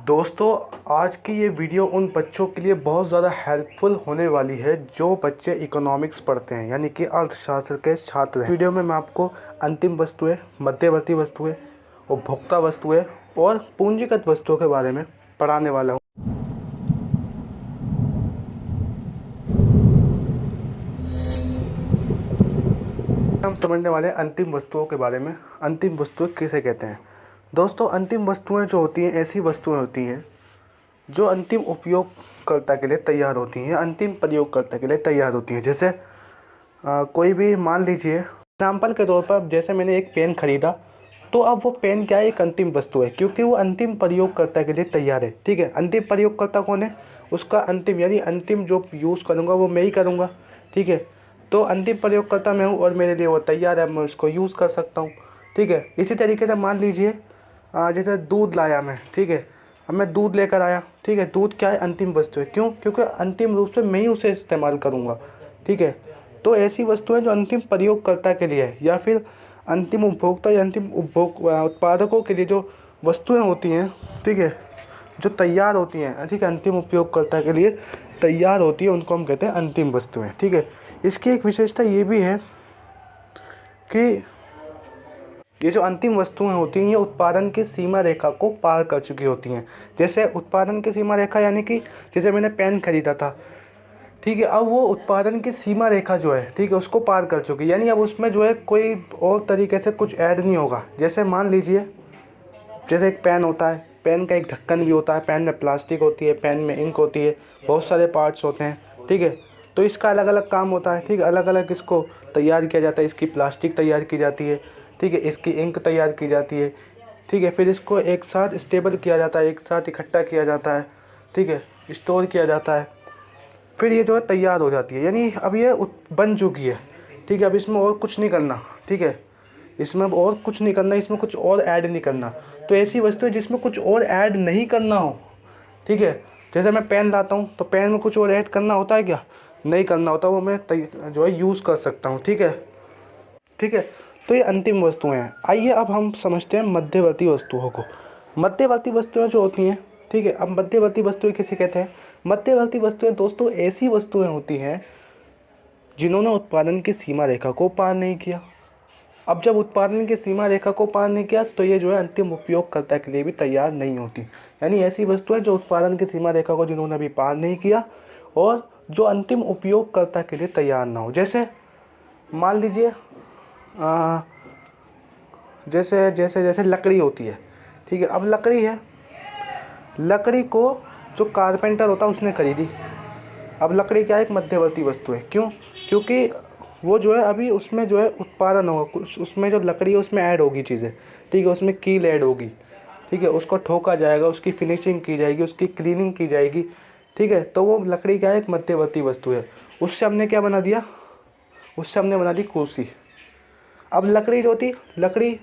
दोस्तों, आज की ये वीडियो उन बच्चों के लिए बहुत ज़्यादा हेल्पफुल होने वाली है जो बच्चे इकोनॉमिक्स पढ़ते हैं, यानी कि अर्थशास्त्र के छात्र हैं। वीडियो में मैं आपको अंतिम वस्तुएं, मध्यवर्ती वस्तुएं, उपभोक्ता वस्तुएं और पूंजीगत वस्तुओं के बारे में पढ़ाने वाला हूँ। हम समझने वाले हैं अंतिम वस्तुओं के बारे में। अंतिम वस्तुएं किसे कहते हैं? दोस्तों, अंतिम वस्तुएं जो होती हैं ऐसी वस्तुएं होती हैं जो अंतिम उपयोगकर्ता के लिए तैयार होती हैं, अंतिम प्रयोगकर्ता के लिए तैयार होती हैं। जैसे कोई भी, मान लीजिए एग्जाम्पल के तौर पर, जैसे मैंने एक पेन ख़रीदा, तो अब वो पेन क्या है? एक अंतिम वस्तु है, क्योंकि वो अंतिम प्रयोगकर्ता के लिए तैयार है। ठीक है, अंतिम प्रयोगकर्ता कौन है? उसका अंतिम, यानी अंतिम जो यूज़ करूँगा वो मैं ही करूँगा। ठीक है, तो अंतिम प्रयोगकर्ता मैं हूँ और मेरे लिए वो तैयार है, मैं उसको यूज़ कर सकता हूँ। ठीक है, इसी तरीके से मान लीजिए जैसे दूध लाया मैं, ठीक है, अब मैं दूध लेकर आया। ठीक है, दूध क्या है? अंतिम वस्तु है। क्यों? क्योंकि अंतिम रूप से मैं ही उसे इस्तेमाल करूँगा। ठीक है, तो ऐसी वस्तुएं जो अंतिम प्रयोगकर्ता के लिए है, या फिर अंतिम उपभोक्ता या अंतिम उत्पादकों के लिए जो वस्तुएं होती हैं, ठीक है, जो तैयार होती हैं, ठीक है, अंतिम उपयोगकर्ता के लिए तैयार होती है, उनको हम कहते हैं अंतिम वस्तुएं। ठीक है, इसकी एक विशेषता ये भी है कि ये जो अंतिम वस्तुएं होती हैं ये उत्पादन की सीमा रेखा को पार कर चुकी होती हैं। जैसे उत्पादन की सीमा रेखा, यानी कि जैसे मैंने पेन खरीदा था, ठीक है, अब वो उत्पादन की सीमा रेखा जो है, ठीक है, उसको पार कर चुकी है, यानी अब उसमें जो है कोई और तरीके से कुछ ऐड नहीं होगा। जैसे मान लीजिए, जैसे एक पेन होता है, पेन का एक ढक्कन भी होता है, पेन में प्लास्टिक होती है, पेन में इंक होती है, बहुत सारे पार्ट्स होते हैं। ठीक है, तो इसका अलग अलग काम होता है। ठीक है, अलग अलग इसको तैयार किया जाता है, इसकी प्लास्टिक तैयार की जाती है, ठीक है, इसकी इंक तैयार की जाती है। ठीक है, फिर इसको एक साथ स्टेबल किया जाता है, एक साथ इकट्ठा किया जाता है, ठीक है, स्टोर किया जाता है, फिर ये जो है तैयार हो जाती है, यानी अब ये बन चुकी है। ठीक है, अब इसमें और कुछ नहीं करना। ठीक है, इसमें अब और कुछ नहीं करना, इसमें कुछ और ऐड नहीं करना। तो ऐसी वस्तु है जिसमें कुछ और ऐड नहीं करना हो। ठीक है, जैसे मैं पेन लाता हूँ तो पेन में कुछ और ऐड करना होता है क्या? नहीं करना होता, वो मैं जो है यूज़ कर सकता हूँ। ठीक है, ठीक है, तो ये अंतिम वस्तुएं हैं। आइए अब हम समझते हैं मध्यवर्ती वस्तुओं को। मध्यवर्ती वस्तुएं जो होती हैं, ठीक है, अब मध्यवर्ती वस्तुएं किसे कहते हैं? मध्यवर्ती वस्तुएं दोस्तों ऐसी वस्तुएं होती हैं जिन्होंने उत्पादन की सीमा रेखा को पार नहीं किया। अब जब उत्पादन की सीमा रेखा को पार नहीं किया तो ये जो है अंतिम उपयोगकर्ता के लिए भी तैयार नहीं होती। यानी ऐसी वस्तुएं जो उत्पादन की सीमा रेखा को जिन्होंने अभी पार नहीं किया और जो अंतिम उपयोगकर्ता के लिए तैयार ना हो। जैसे मान लीजिए जैसे जैसे जैसे लकड़ी होती है। ठीक है, अब लकड़ी है, लकड़ी को जो कारपेंटर होता है उसने खरीदी। अब लकड़ी क्या है? एक मध्यवर्ती वस्तु है। क्यों? क्योंकि वो जो है अभी उसमें जो है उत्पादन होगा, कुछ उसमें जो लकड़ी है उसमें ऐड होगी चीज़ें। ठीक है, उसमें कील ऐड होगी। ठीक है, उसको ठोका जाएगा, उसकी फिनिशिंग की जाएगी, उसकी क्लीनिंग की जाएगी। ठीक है, तो वो लकड़ी क्या है? एक मध्यवर्ती वस्तु है। उससे हमने क्या बना दिया? उससे हमने बना दी कुर्सी। अब लकड़ी जो थी, लकड़ी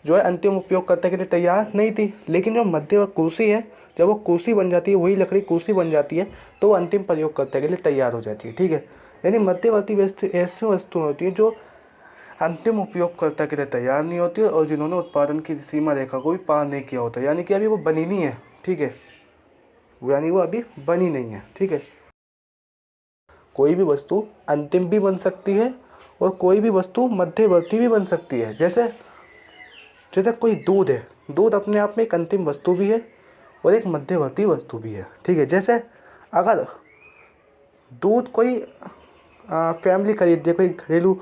जो है अंतिम उपयोगकर्ता के लिए तैयार नहीं थी, लेकिन जो मध्य कुर्सी है, जब वो कुर्सी बन जाती है, वही लकड़ी कुर्सी बन जाती है, तो वो अंतिम प्रयोगकर्ता के लिए तैयार हो जाती है। ठीक है, यानी मध्यवर्ती वस्तु ऐसी वस्तु होती है जो अंतिम उपयोगकर्ता के लिए तैयार नहीं होती और जिन्होंने उत्पादन की सीमा रेखा को भी पार नहीं किया होता, यानी कि अभी वो बनी नहीं है। ठीक है, यानी वो अभी बनी नहीं है। ठीक है, कोई भी वस्तु अंतिम भी बन सकती है और कोई भी वस्तु मध्यवर्ती भी बन सकती है। जैसे जैसे कोई दूध है, दूध अपने आप में एक अंतिम वस्तु भी है और एक मध्यवर्ती वस्तु भी है। ठीक है, जैसे अगर दूध कोई फैमिली खरीदती है, कोई घरेलू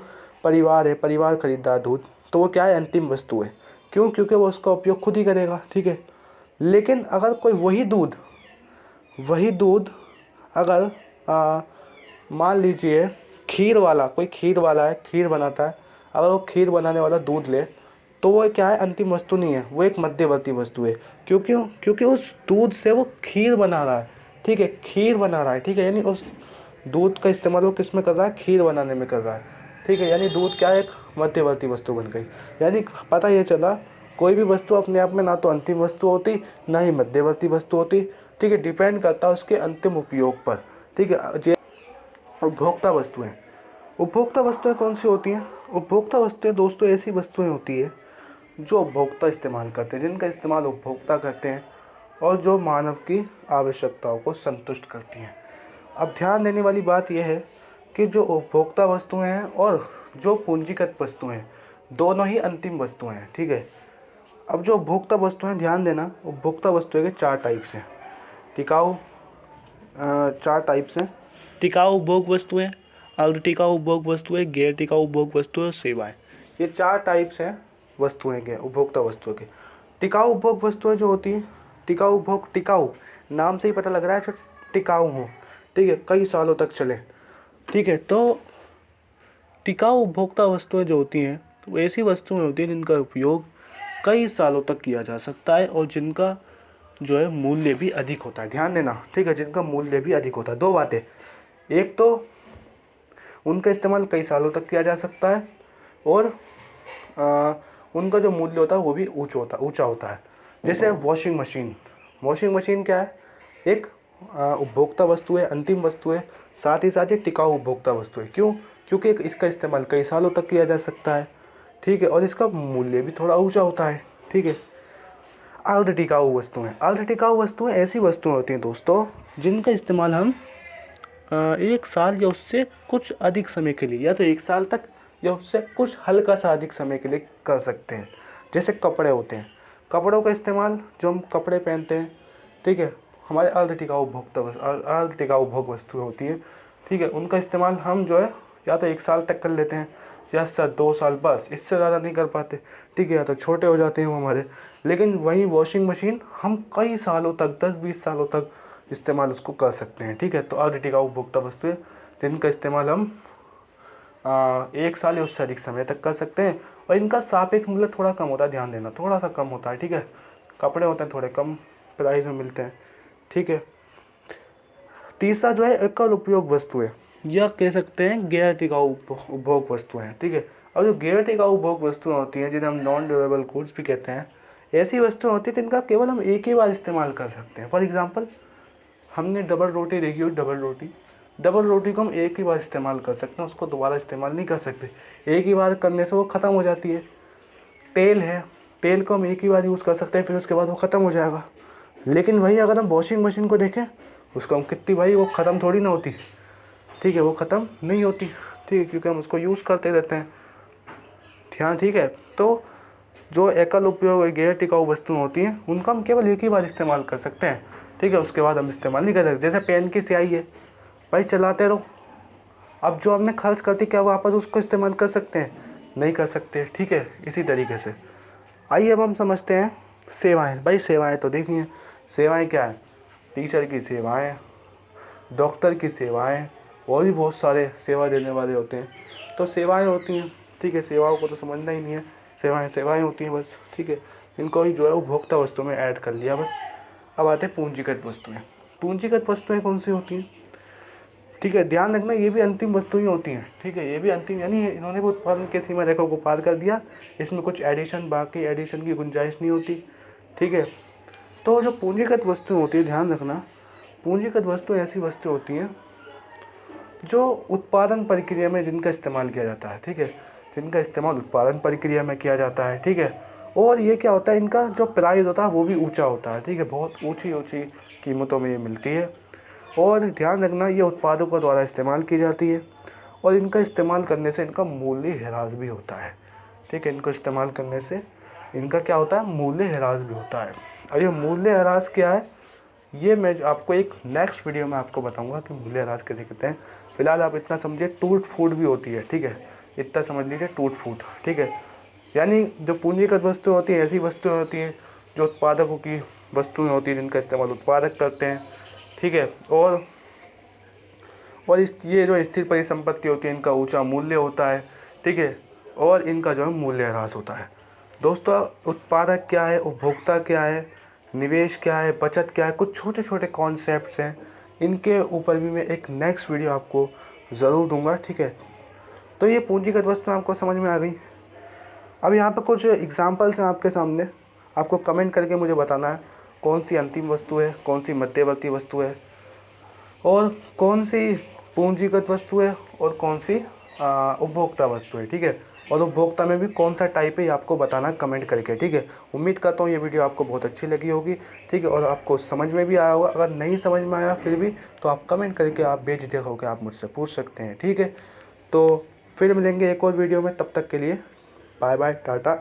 परिवार है, परिवार खरीदा दूध, तो वो क्या है? अंतिम वस्तु है। क्यों? क्योंकि वो उसका उपयोग खुद ही करेगा। ठीक है, लेकिन अगर कोई वही दूध अगर मान लीजिए खीर वाला, कोई खीर वाला है, खीर बनाता है, अगर वो खीर बनाने वाला दूध ले, तो वो क्या है? अंतिम वस्तु नहीं है, वो एक मध्यवर्ती वस्तु है। क्योंकि क्योंकि उस दूध से वो खीर बना रहा है। ठीक है, खीर बना रहा है। ठीक है, यानी उस दूध का इस्तेमाल वो किस में कर रहा है? खीर बनाने में कर रहा है। ठीक है, यानी दूध क्या है? एक मध्यवर्ती वस्तु बन गई। यानी पता ये चला, कोई भी वस्तु अपने आप में ना तो अंतिम वस्तु होती, ना ही मध्यवर्ती वस्तु होती। ठीक है, डिपेंड करता है उसके अंतिम उपयोग पर। ठीक है, उपभोक्ता वस्तुएं। उपभोक्ता वस्तुएं कौन सी होती हैं? उपभोक्ता वस्तुएं दोस्तों ऐसी वस्तुएं होती है जो उपभोक्ता इस्तेमाल करते हैं, जिनका इस्तेमाल उपभोक्ता करते हैं और जो मानव की आवश्यकताओं को संतुष्ट करती हैं। अब ध्यान देने वाली बात यह है कि जो उपभोक्ता वस्तुएं हैं और जो पूंजीगत वस्तुएं हैं, दोनों ही अंतिम वस्तुएं हैं, ठीक है। अब जो उपभोक्ता वस्तुएं, ध्यान देना, उपभोक्ता वस्तुएं के 4 टाइप्स हैं। टिकाऊ 4 टाइप्स हैं। टिकाऊ उपभोग वस्तुएं, अर्ध टिकाऊ उपभोग वस्तुएं, गैर टिकाऊ उपभोग वस्तुएं और सेवाएं। ये 4 टाइप्स हैं वस्तुएं के, उपभोक्ता वस्तुओं के। टिकाऊ उपभोग वस्तुएं जो होती हैं, टिकाऊ उपभोग, टिकाऊ नाम से ही पता लग रहा है, जो टिकाऊ हो, ठीक है, कई सालों तक चले, ठीक है। तो टिकाऊ उपभोक्ता वस्तुएं जो होती हैं, तो ऐसी वस्तुएं होती हैं जिनका उपयोग कई सालों तक किया जा सकता है और जिनका जो है मूल्य भी अधिक होता है। ध्यान देना, ठीक है, जिनका मूल्य भी अधिक होता है। 2 बातें, एक तो उनका इस्तेमाल कई सालों तक किया जा सकता है और उनका जो मूल्य होता है वो भी ऊंचा होता है। जैसे वॉशिंग मशीन क्या है, एक उपभोक्ता वस्तु है, अंतिम वस्तु है, साथ ही साथ ये टिकाऊ उपभोक्ता वस्तु है। क्यों? क्योंकि इसका इस्तेमाल कई सालों तक किया जा सकता है, ठीक है, और इसका मूल्य भी थोड़ा ऊंचा होता है, ठीक है। अर्ध टिकाऊ वस्तुएं ऐसी वस्तुएं होती हैं दोस्तों जिनका इस्तेमाल हम 1 साल या उससे कुछ अधिक समय के लिए, या तो 1 साल तक या उससे कुछ हल्का सा अधिक समय के लिए कर सकते हैं। जैसे कपड़े होते हैं, कपड़ों का इस्तेमाल, जो हम कपड़े पहनते हैं, ठीक है, हमारे अर्ध टिकाऊ उपभोग वस्तुएं होती हैं, ठीक है। उनका इस्तेमाल हम जो है या तो 1 साल तक कर लेते हैं या 2 साल, बस इससे ज़्यादा नहीं कर पाते, ठीक है, या तो छोटे हो जाते हैं वो हमारे। लेकिन वहीं वॉशिंग मशीन हम कई सालों तक, 10-20 सालों तक इस्तेमाल उसको कर सकते हैं, ठीक है। तो अर्ध टिकाऊ उपभोक्ता वस्तुएं जिनका इस्तेमाल हम 1 साल या उससे अधिक समय तक कर सकते हैं और इनका सापेक्ष मूल्य थोड़ा कम होता है। ध्यान देना, थोड़ा सा कम होता है, ठीक है। कपड़े होते हैं थोड़े कम प्राइस में मिलते हैं, ठीक है। तीसरा जो है एकल उपयोग वस्तुएं, या कह सकते हैं गैर टिकाऊ उपभोग वस्तुएं, ठीक है। और जो गैर टिकाऊ उपभोग वस्तुएं होती हैं, जिन्हें हम नॉन ड्यूरेबल गुड्स भी कहते हैं, ऐसी वस्तुएं होती हैं जिनका केवल हम एक ही बार इस्तेमाल कर सकते हैं। फॉर एग्जांपल, हमने डबल रोटी देखी हो, डबल रोटी को हम एक ही बार इस्तेमाल कर सकते हैं, उसको दोबारा इस्तेमाल नहीं कर सकते, एक ही बार करने से वो ख़त्म हो जाती है। तेल है, तेल को हम एक ही बार यूज़ कर सकते हैं, फिर उसके बाद वो ख़त्म हो जाएगा। लेकिन वहीं अगर हम वॉशिंग मशीन को देखें, उसको हम कितनी बारी, वो ख़त्म थोड़ी ना होती, ठीक है, वो ख़त्म नहीं होती, ठीक है, क्योंकि हम उसको यूज़ करते रहते हैं। ध्यान, ठीक है। तो जो एकल उपयोग गैर टिकाऊ वस्तुएं होती हैं, उनका हम केवल एक ही बार इस्तेमाल कर सकते हैं, ठीक है, उसके बाद हम इस्तेमाल नहीं कर सकते। जैसे पेन की स्याही है, भाई चलाते रहो, अब जो हमने खर्च करती, क्या वापस उसको इस्तेमाल कर सकते हैं? नहीं कर सकते, ठीक है। इसी तरीके से आइए अब हम समझते हैं सेवाएं। भाई सेवाएं तो देखी हैं, सेवाएं क्या है? टीचर की सेवाएं, डॉक्टर की सेवाएं, और भी बहुत सारे सेवा देने वाले होते हैं, तो सेवाएं होती हैं, ठीक है। सेवाओं को तो समझना ही नहीं है, सेवाएं होती हैं बस, ठीक है। इनको ही जो है उपभोक्ता वस्तु में ऐड कर लिया बस। अब आते हैं पूंजीगत वस्तुएं कौन सी होती हैं, ठीक है। ध्यान रखना, ये भी अंतिम वस्तु ही होती हैं, ठीक है, ये भी अंतिम, यानी इन्होंने भी उत्पादन के सीमा रेखा को पार कर दिया, इसमें कुछ बाकी एडिशन की गुंजाइश नहीं होती, ठीक है। तो जो पूंजीगत वस्तुएं होती है, ध्यान रखना, पूंजीगत वस्तुएं ऐसी वस्तु होती हैं जो उत्पादन प्रक्रिया में जिनका इस्तेमाल किया जाता है, ठीक है, जिनका इस्तेमाल उत्पादन प्रक्रिया में किया जाता है, ठीक है। और ये क्या होता है, इनका जो प्राइस होता है वो भी ऊंचा होता है, ठीक है, बहुत ऊंची कीमतों में ये मिलती है। और ध्यान रखना, ये उत्पादकों द्वारा इस्तेमाल की जाती है और इनका इस्तेमाल करने से इनका मूल्य ह्रास भी होता है, ठीक है। इनको इस्तेमाल करने से इनका क्या होता है, मूल्य ह्रास भी होता है। और ये मूल्य ह्रास क्या है, ये मैं आपको एक नेक्स्ट वीडियो में आपको बताऊंगा कि मूल्य ह्रास कैसे कहते हैं। फिलहाल आप इतना समझिए, टूट फूट भी होती है, ठीक है, इतना समझ लीजिए, टूट फूट, ठीक है। यानी जो पूंजीगत वस्तुएं होती हैं, ऐसी वस्तुएं होती हैं जो उत्पादकों की वस्तुएं होती हैं, जिनका इस्तेमाल उत्पादक करते हैं, ठीक है। और ये जो स्थिर परिसंपत्ति होती है, इनका ऊंचा मूल्य होता है, ठीक है, और इनका जो है मूल्य ह्रास होता है। दोस्तों, उत्पादक क्या है, उपभोक्ता क्या है, निवेश क्या है, बचत क्या है, कुछ छोटे छोटे कॉन्सेप्ट्स हैं, इनके ऊपर भी मैं एक नेक्स्ट वीडियो आपको ज़रूर दूंगा, ठीक है। तो ये पूंजीगत वस्तु आपको समझ में आ गई। अब यहाँ पर कुछ एग्जांपल्स हैं आपके सामने, आपको कमेंट करके मुझे बताना है कौन सी अंतिम वस्तु है, कौन सी मध्यवर्ती वस्तु है, और कौन सी पूंजीगत वस्तु है और कौन सी उपभोक्ता वस्तु है, ठीक है। और उपभोक्ता में भी कौन सा टाइप है ये आपको बताना कमेंट करके, ठीक है। उम्मीद करता हूँ ये वीडियो आपको बहुत अच्छी लगी होगी, ठीक है, और आपको समझ में भी आया होगा। अगर नहीं समझ में आया फिर भी तो आप कमेंट करके आप बेझिझक होकर आप मुझसे पूछ सकते हैं, ठीक है। तो फिर मिलेंगे एक और वीडियो में, तब तक के लिए बाय बाय, टाटा।